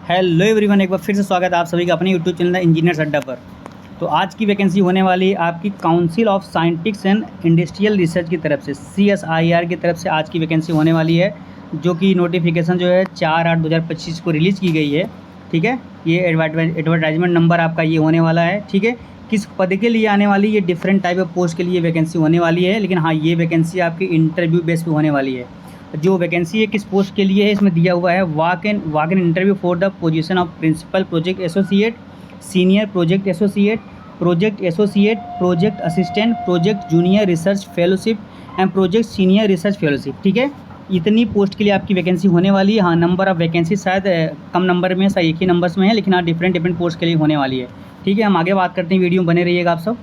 Hello everyone, एक बार फिर से स्वागत है आप सभी का अपने यूट्यूब चैनल इंजीनियर्स अड्डा पर। तो आज की वैकेंसी होने वाली है आपकी council of scientific and industrial research की तरफ से CSIR की तरफ से आज की वैकेंसी होने वाली है, जो कि नोटिफिकेशन जो है 4/8/2025 को रिलीज़ की गई है। ठीक है, ये एडवर्टाइजमेंट नंबर आपका ये होने वाला है। ठीक है, किस पद के लिए आने वाली, ये डिफरेंट टाइप ऑफ पोस्ट के लिए वैकेंसी होने वाली है, लेकिन हाँ, ये वैकेंसी आपकी इंटरव्यू बेस पे होने वाली है। जो वैकेंसी है किस पोस्ट के लिए है इसमें दिया हुआ है, walk in interview for the position of principal project associate, senior project associate, project associate, project assistant, project junior research fellowship and project senior research fellowship. ठीक है, इतनी पोस्ट के लिए आपकी वैकेंसी होने वाली है। हाँ, नंबर ऑफ वैकेंसी शायद कम नंबर में, शायद एक ही नंबर्स में है, लेकिन हाँ डिफरेंट पोस्ट के लिए होने वाली है। ठीक है, हम आगे बात करते हैं, वीडियो में बने रहिएगा आप सब।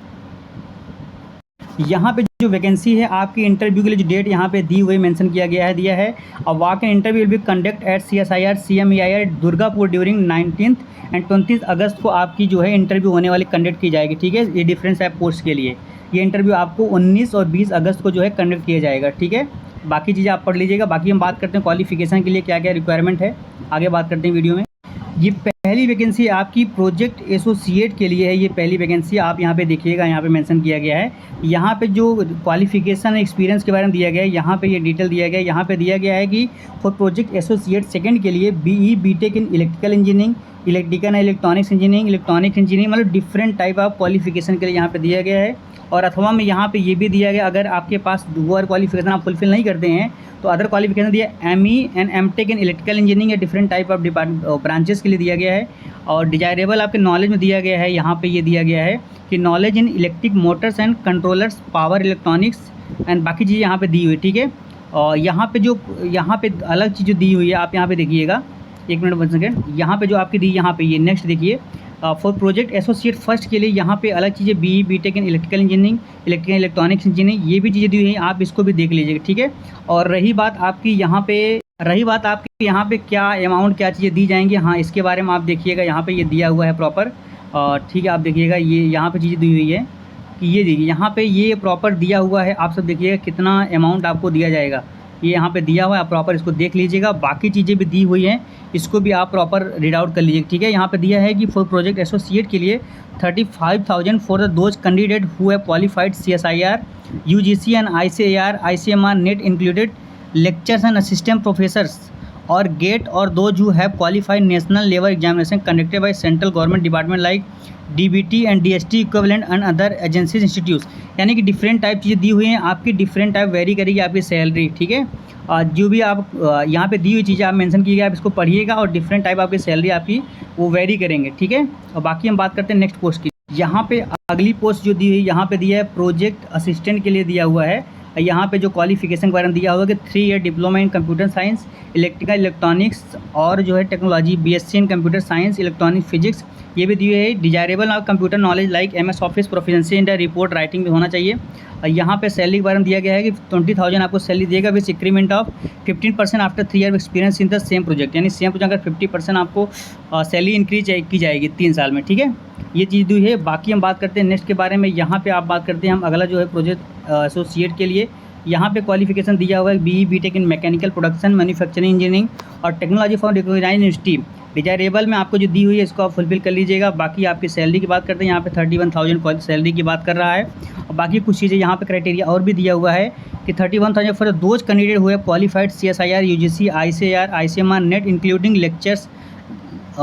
यहाँ पे जो वैकेंसी है आपकी इंटरव्यू के लिए जो डेट यहाँ पे दी हुई मेंशन किया गया है, दिया है। अब walk in interview will be conduct at CSIR CMEIR Durgapur during 19 and 29 अगस्त को आपकी जो है इंटरव्यू होने वाली कंडक्ट की जाएगी। ठीक है, ये डिफरेंस है पोस्ट के लिए। ये इंटरव्यू आपको 19 और 20 अगस्त को जो है कंडक्ट किया जाएगा। ठीक है, बाकी चीज़ें आप पढ़ लीजिएगा। बाकी हम बात करते हैं क्वालिफिकेशन के लिए क्या क्या रिक्वायरमेंट है, आगे बात करते हैं वीडियो में। ये पहली वैकेंसी आपकी प्रोजेक्ट एसोसिएट के लिए है। ये पहली वैकेंसी आप यहाँ पे देखिएगा, यहाँ पे मेंशन किया गया है। यहाँ पे जो क्वालिफिकेशन एक्सपीरियंस के बारे में दिया गया है, यहाँ पे ये डिटेल दिया गया है। यहाँ पे दिया गया है कि फॉर प्रोजेक्ट एसोसिएट सेकंड के लिए BE BTech in electrical engineering, electrical and electronics engineering, electronics engineering, मतलब डिफरेंट टाइप ऑफ क्वालिफिकेशन के लिए यहाँ पे दिया गया है। और अथवा में यहाँ पे ये भी दिया गया, अगर आपके पास वो क्वालिफिकेशन आप फुलफिल नहीं करते हैं तो अदर क्वालिफिकेशन दिया ME and MTech in electrical engineering या डिफरेंट टाइप ऑफ ब्रांचेस के लिए दिया गया है। और डिजायरेबल आपके नॉलेज में दिया गया है, यहाँ पे ये दिया गया है कि knowledge in electric Motors and controllers, power electronics and बाकी चीज़ें यहाँ पे दी हुई। ठीक है, और यहाँ पे अलग चीज़ जो दी हुई है आप यहाँ पे देखिएगा, 1 मिनट 1 सेकेंड। यहाँ पे जो आपकी दी, यहाँ पे ये नेक्स्ट देखिए, फॉर प्रोजेक्ट एसोसिएट फर्स्ट के लिए यहाँ पे अलग चीज़ें BE BTech in electrical engineering, electrical electronics engineering, ये भी चीज़ें दी हुई हैं, आप इसको भी देख लीजिएगा। ठीक है, और रही बात आपकी यहाँ पे क्या अमाउंट, क्या चीज़ें दी जाएंगी, हाँ इसके बारे में आप देखिएगा। यहाँ पे ये दिया हुआ है प्रॉपर। ठीक है, आप देखिएगा, ये यहाँ पे चीज़ें दी हुई है कि ये देखिए, यहाँ पे ये प्रॉपर दिया हुआ है। आप सब देखिएगा कितना अमाउंट आपको दिया जाएगा, ये यहाँ पे दिया हुआ है, आप प्रॉपर इसको देख लीजिएगा। बाकी चीज़ें भी दी हुई हैं, इसको भी आप प्रॉपर रीड आउट कर लीजिएगा। ठीक है, यहाँ पे दिया है कि फॉर प्रोजेक्ट एसोसिएट के लिए 35,000 for the those candidate who have qualified CSIR UGC and ICAR ICMR net included lectures and assistant professors और गेट और those who have qualified national level examination conducted by central government department like DBT and DST equivalent and other agencies institutes. यानी कि different type चीज़ें दी हुई हैं आपकी, different type very करेगी आपकी सैलरी। ठीक है, जो भी आप यहाँ पे दी हुई चीज़ें आप मेंशन कीजिए, आप इसको पढ़िएगा और डिफरेंट टाइप आपकी सैलरी आपकी वो वेरी करेंगे। ठीक है, और बाकी हम बात करते हैं नेक्स्ट पोस्ट की। यहाँ पे अगली पोस्ट जो दी हुई, यहाँ पे दिया है प्रोजेक्ट असिस्टेंट के लिए दिया हुआ है। यहाँ पे जो क्वालिफिकेशन के बारे में दिया हुआ है कि 3 ईयर डिप्लोमा इन कंप्यूटर साइंस, इलेक्ट्रिकल इलेक्ट्रॉनिक्स और जो है टेक्नोलॉजी, BSc इन कंप्यूटर साइंस, इलेक्ट्रॉनिक फिजिक्स, ये भी दिए है। Desirable of computer knowledge like MS office proficiency in report writing भी होना चाहिए। यहाँ पे सैलरी के बारे में दिया गया है कि 20,000 आपको सैलरी देगा with increment of 15% after 3 year experience in the same project. यानी सेम प्रोजेक्ट अगर 50% आपको सैलरी इंक्रीज की जाएगी 3 साल में। ठीक है, ये चीज़ दी है। बाकी हम बात करते हैं नेक्स्ट के बारे में। यहाँ पे आप बात करते हैं हम अगला जो है प्रोजेक्ट एसोसिएट के लिए। यहाँ पे क्वालिफिकेशन दिया हुआ है BE BTech in mechanical production manufacturing engineering और technology for design university. Desirable में आपको जो दी हुई है इसको आप फुलफिल कर लीजिएगा। बाकी आपकी सैलरी की बात करते हैं, यहाँ पे 31,000 सैलरी की बात कर रहा है। और बाकी कुछ चीज़ें यहाँ पे क्राइटेरिया और भी दिया हुआ है कि 31,000 फॉर दोज कैंडिडेट हुए qualified CSIR UGC ICAR ICMR net including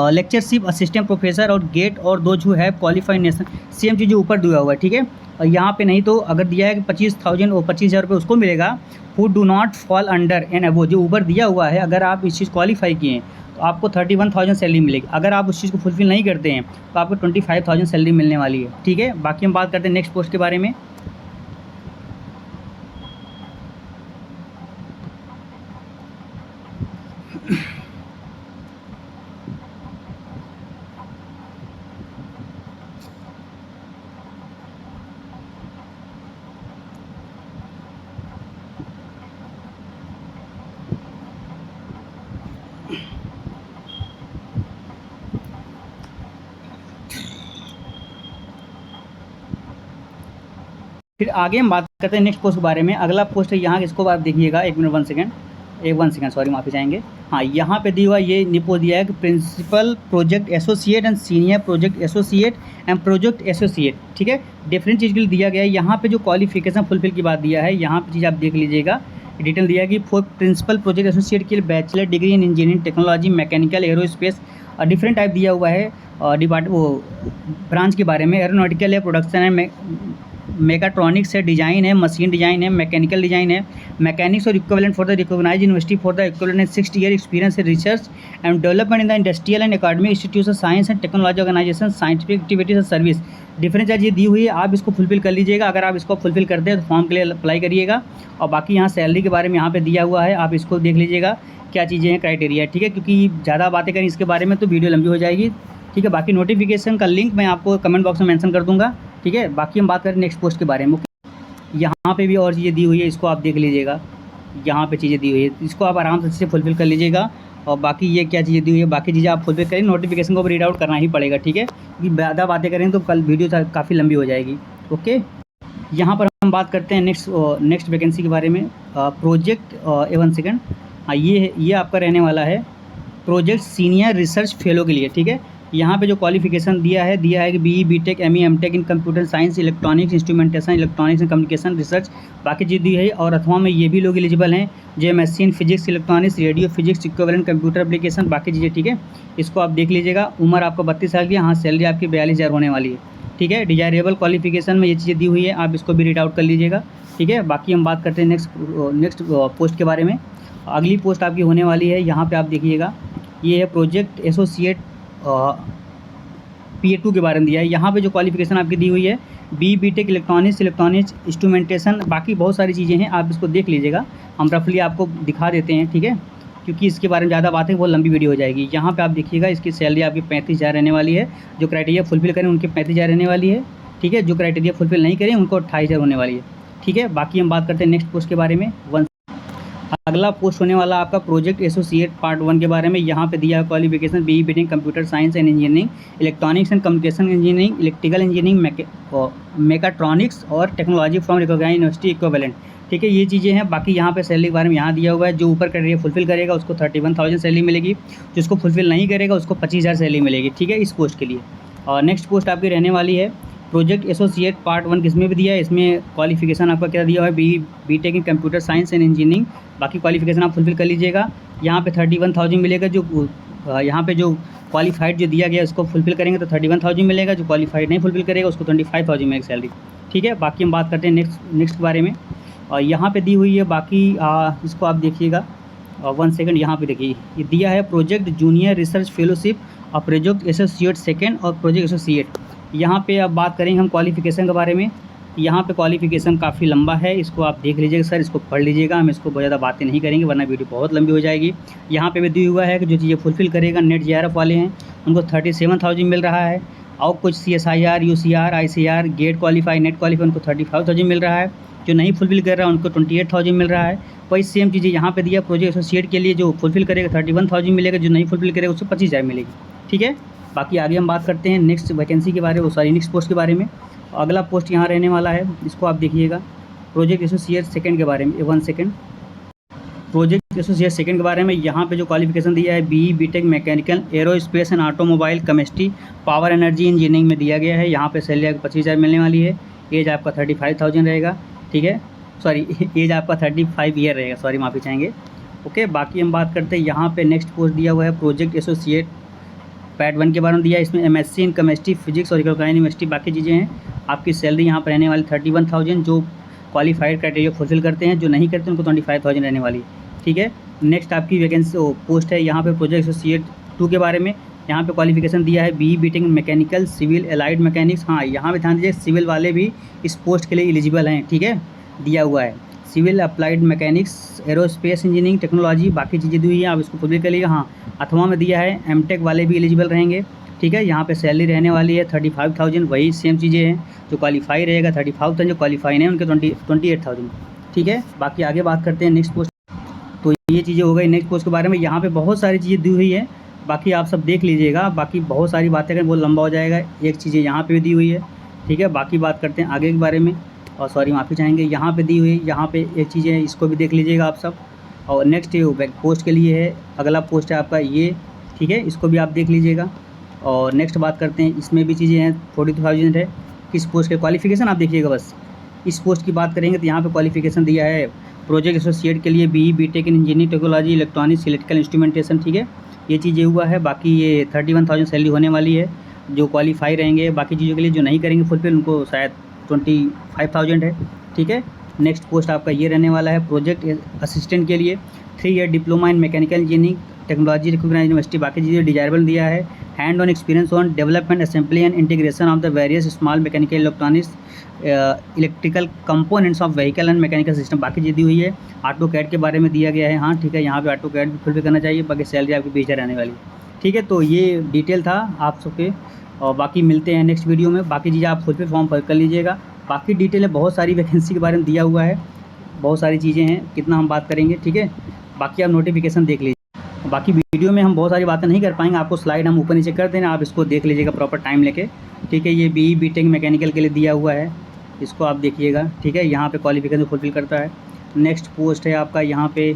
lectureship assistant professor और गेट और those who have qualified national, same चीज़ ऊपर दिया हुआ है। ठीक है, और यहाँ पे नहीं तो अगर दिया है कि 25,000 और 25,000 रुपये उसको मिलेगा who do not fall under an above, जो ऊपर दिया हुआ है। अगर आप इस चीज़ क्वालिफाई किए हैं तो आपको 31,000 सैलरी मिलेगी। अगर आप उस चीज़ को फुलफिल नहीं करते हैं तो आपको 25,000 सैलरी मिलने वाली है। ठीक है, बाकी हम बात करते हैं नेक्स्ट पोस्ट के बारे में। फिर आगे हम बात करते हैं नेक्स्ट पोस्ट के बारे में। अगला पोस्ट है यहाँ, इसको आप देखिएगा, 1 मिनट 1 सेकेंड, 1 सेकेंड सॉरी, माफ़ी चाहेंगे। हाँ, यहाँ पे दिया हुआ ये निपो दिया है कि principal project associate and senior project associate and project associate, ठीक है। डिफरेंट चीज़ के लिए दिया गया है। यहाँ पे जो क्वालिफिकेशन फुलफिल की बात दिया है, यहाँ पे चीज़ आप देख लीजिएगा, डिटेल दिया है कि फॉर प्रिंसिपल प्रोजेक्ट एसोसिएट के लिए bachelor degree in engineering technology mechanical aerospace और डिफरेंट टाइप दिया हुआ है वो ब्रांच के बारे में। एरोनॉटिकल है, प्रोडक्शन है, मेकाट्रॉनिक्स है, डिज़ाइन है, मशीन डिज़ाइन है, मैकेनिकल डिज़ाइन है, मैकेनिक्स और equivalent for the recognised university for the equivalent 6 year experience in research and development in the industrial and academic institute of science and technology organisation scientific activities और service. Different charge ये दी हुई है, आप इसको fulfil कर लीजिएगा। अगर आप इसको फुलफिल करते हैं तो फॉर्म के लिए अप्लाई करिएगा। और बाकी यहाँ सैलरी के बारे में यहाँ पे दिया हुआ है, आप इसको देख लीजिएगा क्या चीज़ें हैं, क्राइटेरिया, ठीक है। क्योंकि ज़्यादा बातें करें इसके बारे में तो वीडियो लंबी हो जाएगी, ठीक है। बाकी नोटिफिकेशन का लिंक मैं आपको कमेंट बॉक्स में मेंशन कर दूंगा, ठीक है। बाकी हम बात करें नेक्स्ट पोस्ट के बारे में। यहाँ पे भी और चीज़ें दी हुई है, इसको आप देख लीजिएगा। यहाँ पे चीज़ें दी हुई है, इसको आप आराम से फुलफिल कर लीजिएगा। और बाकी ये क्या चीज़ें दी हुई है, बाकी चीज़ें आप फुलफिल करें, नोटिफिकेशन को रीड आउट करना ही पड़ेगा, ठीक है। क्योंकि ज़्यादा बातें करें तो कल वीडियो काफ़ी लंबी हो जाएगी, ओके। यहाँ पर हम बात करते हैं नेक्स्ट वैकेंसी के बारे में। प्रोजेक्ट 1 सेकेंड, हाँ ये आपका रहने वाला है प्रोजेक्ट सीनियर रिसर्च फेलो के लिए, ठीक है। यहाँ पे जो क्वालिफिकेशन दिया है कि BE BTech ME MTech in computer science electronics instrumentation electronics and communication research, बाकी चीज़ दी है। और अथवा में ये भी लोग एलिजिबल हैं जो MSc in physics electronics radio physics equivalent computer application, बाकी चीज़ें, ठीक है। इसको आप देख लीजिएगा। उम्र आपको 32 साल की, हाँ सैलरी आपकी 42,000 होने वाली है, ठीक है। डिजायरेबल क्वालिफिकेशन में ये चीज़ें दी हुई है, आप इसको भी रीड आउट कर लीजिएगा, ठीक है। बाकी हम बात करते हैं नेक्स्ट पोस्ट के बारे में। अगली पोस्ट आपकी होने वाली है, यहाँ पे आप देखिएगा, ये है प्रोजेक्ट एसोसिएट PA2 के बारे में दिया है। यहाँ पे जो क्वालिफिकेशन आपकी दी हुई है BE BTech इलेक्ट्रॉनिक्स इंस्ट्रूमेंटेशन, बाकी बहुत सारी चीज़ें हैं, आप इसको देख लीजिएगा। हम रफली आपको दिखा देते हैं, ठीक है, क्योंकि इसके बारे में ज़्यादा बातें बहुत लंबी वीडियो हो जाएगी। यहाँ पे आप देखिएगा, इसकी सैलरी आपकी 35,000 रहने वाली है। जो क्राइटेरिया फुलफिल करें उनकी 35,000 रहने वाली है, ठीक है। जो क्राइटेरिया फुलफिल नहीं करें उनको 28,000 होने वाली है, ठीक है। बाकी हम बात करते हैं नेक्स्ट पोस्ट के बारे में। अगला पोस्ट होने वाला आपका प्रोजेक्ट एसोसिएट पार्ट 1 के बारे में। यहाँ पे दिया है qualification BE BTech computer science and engineering electronics and communication engineering electrical engineering mechatronics और technology from recognised university equivalent, ठीक है। ये चीज़ें हैं। बाकी यहाँ पे सैलरी के बारे में यहाँ दिया हुआ है, जो ऊपर क्राइटेरिया फुलफिल करेगा उसको 31,000 सैलरी मिलेगी, जिसको फुलफिल नहीं करेगा उसको 25,000 सैलरी मिलेगी, ठीक है, इस पोस्ट के लिए। और नेक्स्ट पोस्ट आपकी रहने वाली है प्रोजेक्ट एसोसिएट पार्ट 1, किसमें भी दिया है, इसमें क्वालिफिकेशन आपका क्या दिया हुआ है BE BTech in computer science and engineering, बाकी क्वालिफिकेशन आप फुलफिल कर लीजिएगा। यहाँ पे 31,000 मिलेगा। जो यहाँ पे जो क्वालिफाइड जो दिया गया उसको फुलफिल करेंगे तो 31,000 मिलेगा, जो क्वालिफाइड नहीं फुलफिल करेगा उसको 25,000 मिलेगी सैलरी, ठीक है। बाकी हम बात करते हैं नेक्स्ट के बारे में। और यहाँ पे दी हुई है, बाकी इसको आप देखिएगा। 1 सेकेंड, यहाँ पे देखिए, ये दिया है प्रोजेक्ट जूनियर रिसर्च फेलोशिप और प्रोजेक्ट एसोसिएट सेकेंड और प्रोजेक्ट एसोसिएट। यहाँ पे अब बात करेंगे हम क्वालिफिकेशन के बारे में। यहाँ पे क्वालिफिकेशन काफ़ी लंबा है, इसको आप देख लीजिएगा सर, इसको पढ़ लीजिएगा। हम इसको बहुत ज़्यादा बातें नहीं करेंगे वरना वीडियो बहुत लंबी हो जाएगी। यहाँ पे भी दिया हुआ है कि जो चीज़ें फुलफिल करेगा नेट JRF वाले हैं उनको 37,000 मिल रहा है, और कुछ CSIR UCR ICR GATE qualify NET qualify उनको 35,000 मिल रहा है। जो नहीं फुलफिल कर रहा है उनको 28,000 मिल रहा है। वही सेम चीज़ें यहाँ पे दिया, प्रोजेक्ट एसोसिएट के लिए जो फुलफिल करेगा 31,000 मिलेगा, जो नहीं फुलफिल करेगा उसको 25,000 मिलेगी, ठीक है। बाकी आगे हम बात करते हैं नेक्स्ट वैकेंसी के बारे में, नेक्स्ट पोस्ट के बारे में। अगला पोस्ट यहाँ रहने वाला है, इसको आप देखिएगा, प्रोजेक्ट एसोसिएट सेकंड के बारे में। 1 सेकेंड, प्रोजेक्ट एसोसिएट सेकंड के बारे में। यहाँ पे जो क्वालिफिकेशन दिया है BE BTech mechanical aerospace and automobile chemistry power energy engineering में दिया गया है। यहाँ पे सैलरी आपको 25,000 मिलने वाली है। एज आपका 35,000 रहेगा, ठीक है, सॉरी एज आपका 35 ईयर रहेगा, सॉरी माफ़ी चाहेंगे, ओके। बाकी हम बात करते हैं यहाँ पे नेक्स्ट पोस्ट दिया हुआ है प्रोजेक्ट एसोसिएट पार्ट 1 के बारे में दिया है। इसमें MSc इन केमिस्ट्री फिजिक्स और रिकॉग्नाइज्ड यूनिवर्सिटी, बाकी चीज़ें हैं। आपकी सैलरी यहाँ पर रहने वाली 31,000, जो क्वालिफाइड क्राइटेरिया फुलफिल करते हैं, जो नहीं करते उनको 25,000 रहने वाली, ठीक है। नेक्स्ट आपकी वैकेंसी पोस्ट है यहाँ पे प्रोजेक्ट एसोसिएट 2 के बारे में। यहाँ पे क्वालिफिकेशन दिया है BE BTech mechanical civil allied mechanics. हाँ, यहाँ पे ध्यान दीजिए, सिविल वाले भी इस पोस्ट के लिए एलिजिबल हैं, ठीक है, दिया हुआ है civil applied mechanics aerospace engineering technology, बाकी चीज़ें दी हुई हैं, आप इसको फुलफिल कर लीजिएगा। हाँ, अथवा में दिया है MTech वाले भी एलिजिबल रहेंगे, ठीक है। यहाँ पे सैलरी रहने वाली है 35,000, वही सेम चीज़ें हैं। जो क्वालिफाई रहेगा 35,000, जो क्वालिफाई नहीं उनके 28,000, ठीक है। बाकी आगे बात करते हैं नेक्स्ट पोस्ट। तो ये चीज़ें हो गई नेक्स्ट पोस्ट के बारे में। यहाँ पे बहुत सारी चीज़ें दी हुई है, बाकी आप सब देख लीजिएगा। बाकी बहुत सारी बातें करें बहुत लंबा हो जाएगा। एक चीज़ें यहाँ पे भी दी हुई है, ठीक है। बाकी बात करते हैं आगे के बारे में, और सॉरी माफ़ी चाहेंगे, यहाँ पे दी हुई, यहाँ पे एक चीज़ें इसको भी देख लीजिएगा आप सब। और नेक्स्ट पोस्ट के लिए है, अगला पोस्ट है आपका ये, ठीक है, इसको भी आप देख लीजिएगा। और नेक्स्ट बात करते हैं, इसमें भी चीज़ें हैं, 42,000 है। किस पोस्ट के क्वालिफिकेशन आप देखिएगा बस। इस पोस्ट की बात करेंगे तो यहाँ पे क्वालिफिकेशन दिया है प्रोजेक्ट एसोसिएट के लिए BE BTech in engineering technology electronics electrical instrumentation, ठीक है, ये चीज़ें हुआ है। बाकी ये 31,000 सैलरी होने वाली है जो क्वालिफाई रहेंगे। बाकी चीज़ों के लिए जो नहीं करेंगे फुलफिल उनको शायद 25,000 है, ठीक है। नेक्स्ट पोस्ट आपका ये रहने वाला है प्रोजेक्ट असिस्टेंट के लिए 3 year diploma in mechanical engineering technology recognised university. बाकी चीज़ें डिजायरेबल दिया है, hand on experience on development assembly and integration of the various small mechanical electronics electrical components of vehicle and mechanical system. बाकी चीज़ दी हुई है, ऑटो कैड के बारे में दिया गया है, हाँ ठीक है, यहाँ पे ऑटो कैड भी फुलफिल करना चाहिए। बाकी सैलरी आपकी 20,000 रहने वाली है, ठीक है। तो ये डिटेल था आप सबके, और बाकी मिलते हैं नेक्स्ट वीडियो में। बाकी चीज़ें आप फुलफिल फॉर्म कर लीजिएगा। बाकी डिटेल है, बहुत सारी वैकेंसी के बारे में दिया हुआ है, बहुत सारी चीज़ें हैं, कितना हम बात करेंगे, ठीक है। बाकी आप नोटिफिकेशन देख लीजिए। बाकी वीडियो में हम बहुत सारी बातें नहीं कर पाएंगे, आपको स्लाइड हम ऊपर नीचे कर देना, आप इसको देख लीजिएगा प्रॉपर टाइम लेके, ठीक है। ये BE BTech मैकेनिकल के लिए दिया हुआ है, इसको आप देखिएगा, ठीक है। यहाँ पे क्वालिफिकेशन फुलफिल करता है। नेक्स्ट पोस्ट है आपका यहाँ पे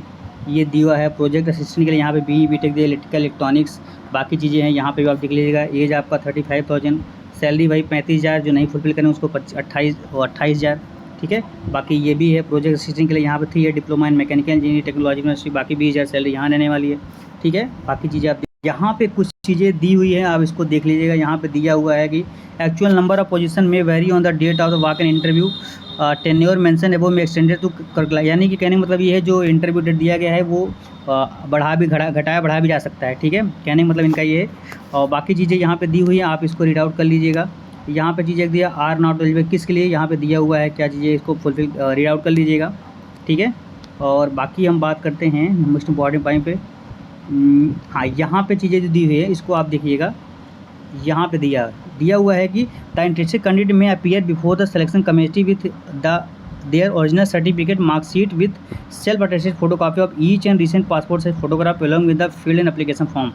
ये दिया है प्रोजेक्ट असिस्टेंट के लिए, यहाँ पे BE BTech they electrical electronics. बाकी चीज़ें हैं यहाँ पे भी आप देख लीजिएगा। एज आपका 35,000, सैलरी भाई 35,000, जो नहीं फुलफिल करें उसको 28,000, ठीक है। बाकी ये भी है प्रोजेक्ट असिस्टेंट के लिए, यहाँ पे 3 year diploma in mechanical engineering technology university. बाकी 20,000 सैलरी यहाँ रहने वाली है, ठीक है। बाकी चीज़ें आप यहाँ पे कुछ चीज़ें दी हुई है, आप इसको देख लीजिएगा। यहाँ पे दिया हुआ है कि actual number of position may vary on the date of the walk in interview, tenure mention above may extended to कर, यानी कि कहने का मतलब ये है जो इंटरव्यू डेट दिया गया है वो घटाया बढ़ाया भी जा सकता है, ठीक है। कहने का मतलब इनका ये है। और बाकी चीज़ें यहाँ पे दी हुई है, आप इसको रीड आउट कर लीजिएगा। यहाँ पे चीज़ें दिया आर नॉट एलिजिबल किसके लिए यहाँ पे दिया हुआ है, क्या चीज़ें, इसको फुलफिल रीड आउट कर लीजिएगा, ठीक है। और बाकी हम बात करते हैं मोस्ट इम्पॉर्टेंट पॉइंट पे। हाँ, यहाँ पे चीज़ें जो दी हुई है इसको आप देखिएगा। यहाँ पे दिया हुआ है कि द इंटरेस्टेड कैंडिडेट में appear before the selection committee with the their original certificate marksheet with self attested photocopy of each and recent passport size photograph along with the field and application form.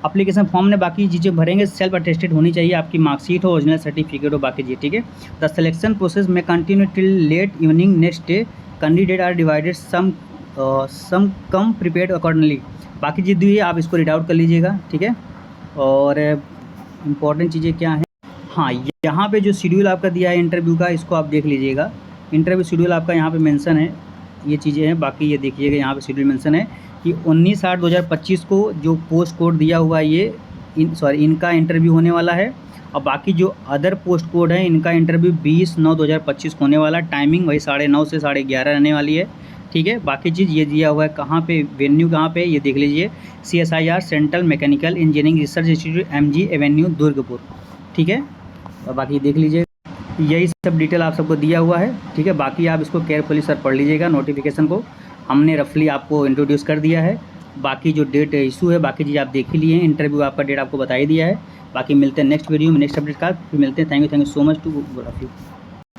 Application form में बाकी चीज़ें भरेंगे, self attested होनी चाहिए, आपकी marksheet हो, original certificate हो, बाकी चीज़, ठीक है। The selection process may continue till late evening next day, candidate are divided some come prepared accordingly. बाकी चीज़ दी है, आप इसको रीड आउट कर लीजिएगा, ठीक है। और इम्पॉर्टेंट चीज़ें क्या हैं, हाँ, यहाँ पे जो शेड्यूल आपका दिया है इंटरव्यू का, इसको आप देख लीजिएगा। इंटरव्यू शेड्यूल आपका यहाँ पे मेंशन है, ये चीज़ें हैं। बाकी ये देखिएगा, यहाँ पे शेड्यूल मेंशन है कि 19/8/2025 को जो पोस्ट कोड दिया हुआ है ये इनका इंटरव्यू होने वाला है। और बाकी जो अदर पोस्ट कोड है इनका इंटरव्यू 20/9/2025 होने वाला है। टाइमिंग वही 9:30 से 11:30 रहने वाली है, ठीक है। बाकी चीज़ ये दिया हुआ है कहाँ पे, वेन्यू कहाँ पे, ये देख लीजिए, CSIR central mechanical engineering research institute MG Avenue Durgapur, ठीक है। और बाकी देख लीजिए, यही सब डिटेल आप सबको दिया हुआ है, ठीक है। बाकी आप इसको केयरफुली सर पढ़ लीजिएगा, नोटिफिकेशन को हमने रफली आपको इंट्रोड्यूस कर दिया है। बाकी जो डेट इशू है बाकी चीज़ आप देख ही लिए हैं, इंटरव्यू आपका डेट आपको बता ही दिया है। बाकी मिलते हैं नेक्स्ट वीडियो में नेक्स्ट अपडेट का, फिर मिलते हैं। Thank you so much to all of you.